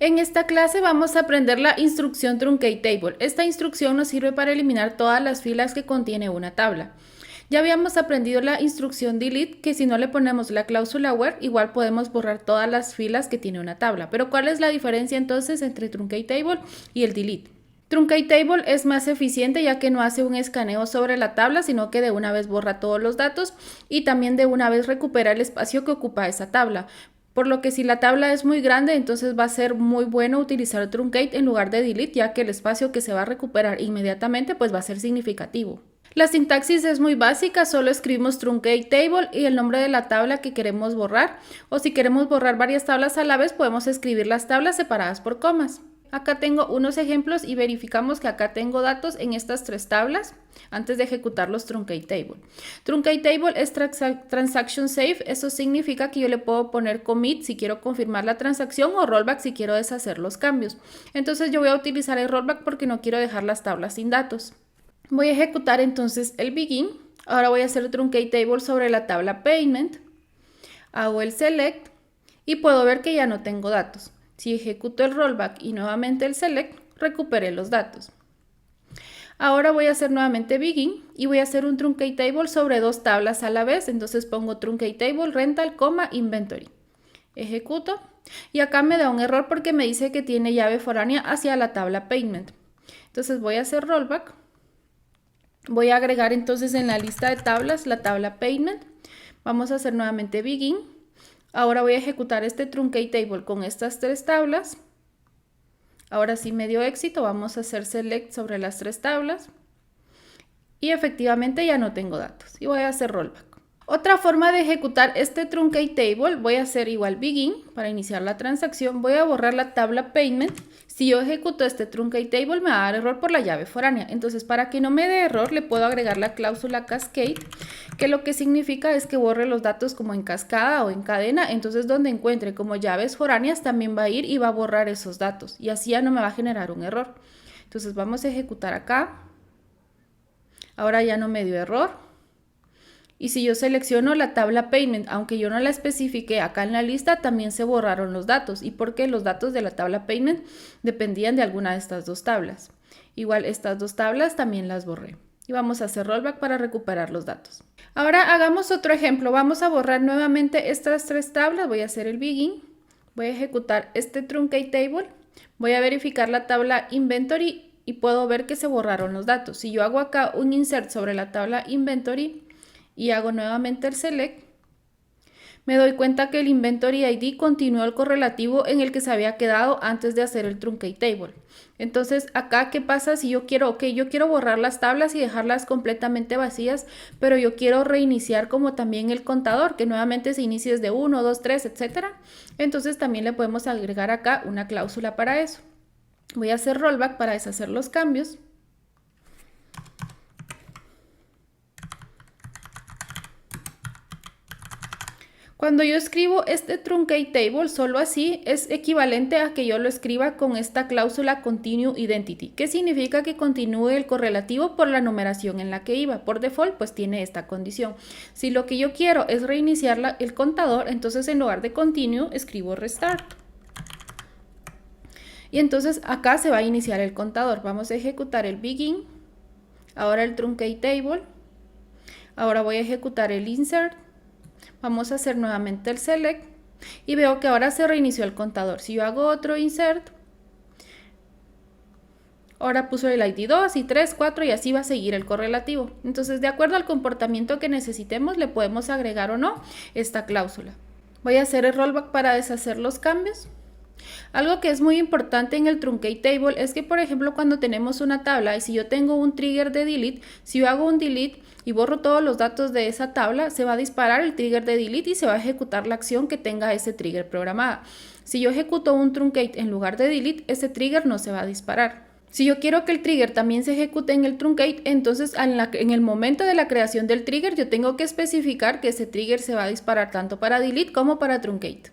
En esta clase vamos a aprender la instrucción Truncate Table. Esta instrucción nos sirve para eliminar todas las filas que contiene una tabla. Ya habíamos aprendido la instrucción delete, que si no le ponemos la cláusula where, igual podemos borrar todas las filas que tiene una tabla. Pero ¿cuál es la diferencia entonces entre Truncate Table y el delete? Truncate Table es más eficiente ya que no hace un escaneo sobre la tabla, sino que de una vez borra todos los datos y también de una vez recupera el espacio que ocupa esa tabla. Por lo que si la tabla es muy grande, entonces va a ser muy bueno utilizar Truncate en lugar de delete, ya que el espacio que se va a recuperar inmediatamente pues va a ser significativo. La sintaxis es muy básica, solo escribimos Truncate Table y el nombre de la tabla que queremos borrar, o si queremos borrar varias tablas a la vez podemos escribir las tablas separadas por comas. Acá tengo unos ejemplos y verificamos que acá tengo datos en estas tres tablas antes de ejecutar los Truncate Table. Truncate Table es Transaction Save, eso significa que yo le puedo poner commit si quiero confirmar la transacción o rollback si quiero deshacer los cambios. Entonces yo voy a utilizar el rollback porque no quiero dejar las tablas sin datos. Voy a ejecutar entonces el begin. Ahora voy a hacer Truncate Table sobre la tabla payment. Hago el select y puedo ver que ya no tengo datos. Si ejecuto el rollback y nuevamente el select, recuperé los datos. Ahora voy a hacer nuevamente begin y voy a hacer un Truncate Table sobre dos tablas a la vez. Entonces pongo Truncate Table, rental, inventory. Ejecuto y acá me da un error porque me dice que tiene llave foránea hacia la tabla payment. Entonces voy a hacer rollback. Voy a agregar entonces en la lista de tablas la tabla payment. Vamos a hacer nuevamente begin. Ahora voy a ejecutar este Truncate Table con estas tres tablas. Ahora sí me dio éxito, vamos a hacer select sobre las tres tablas. Y efectivamente ya no tengo datos. Y voy a hacer rollback. Otra forma de ejecutar este Truncate Table, voy a hacer igual begin para iniciar la transacción. Voy a borrar la tabla payment. Si yo ejecuto este Truncate Table me va a dar error por la llave foránea. Entonces para que no me dé error le puedo agregar la cláusula cascade, que lo que significa es que borre los datos como en cascada o en cadena. Entonces donde encuentre como llaves foráneas también va a ir y va a borrar esos datos. Y así ya no me va a generar un error. Entonces vamos a ejecutar acá. Ahora ya no me dio error. Y si yo selecciono la tabla payment, aunque yo no la especifique acá en la lista, también se borraron los datos. ¿Y por qué? Los datos de la tabla payment dependían de alguna de estas dos tablas. Igual estas dos tablas también las borré. Y vamos a hacer rollback para recuperar los datos. Ahora hagamos otro ejemplo. Vamos a borrar nuevamente estas tres tablas. Voy a hacer el begin. Voy a ejecutar este Truncate Table. Voy a verificar la tabla inventory y puedo ver que se borraron los datos. Si yo hago acá un insert sobre la tabla inventory y hago nuevamente el select, me doy cuenta que el inventory ID continuó el correlativo en el que se había quedado antes de hacer el Truncate Table. Entonces acá, ¿qué pasa si yo quiero? Ok, yo quiero borrar las tablas y dejarlas completamente vacías, pero yo quiero reiniciar como también el contador, que nuevamente se inicie desde 1, 2, 3, etc. Entonces también le podemos agregar acá una cláusula para eso. Voy a hacer rollback para deshacer los cambios. Cuando yo escribo este Truncate Table, solo así es equivalente a que yo lo escriba con esta cláusula Continue Identity, que significa que continúe el correlativo por la numeración en la que iba. Por default, pues tiene esta condición. Si lo que yo quiero es reiniciar el contador, entonces en lugar de Continue, escribo Restart. Y entonces acá se va a iniciar el contador. Vamos a ejecutar el begin. Ahora el Truncate Table. Ahora voy a ejecutar el insert. Vamos a hacer nuevamente el select y veo que ahora se reinició el contador. Si yo hago otro insert, ahora puso el ID 2 y 3, 4 y así va a seguir el correlativo. Entonces, de acuerdo al comportamiento que necesitemos, le podemos agregar o no esta cláusula. Voy a hacer el rollback para deshacer los cambios. Algo que es muy importante en el Truncate Table es que, por ejemplo, cuando tenemos una tabla y si yo tengo un trigger de delete, si yo hago un delete y borro todos los datos de esa tabla, se va a disparar el trigger de delete y se va a ejecutar la acción que tenga ese trigger programada. Si yo ejecuto un Truncate en lugar de delete, ese trigger no se va a disparar. Si yo quiero que el trigger también se ejecute en el Truncate, entonces en el momento de la creación del trigger yo tengo que especificar que ese trigger se va a disparar tanto para delete como para Truncate.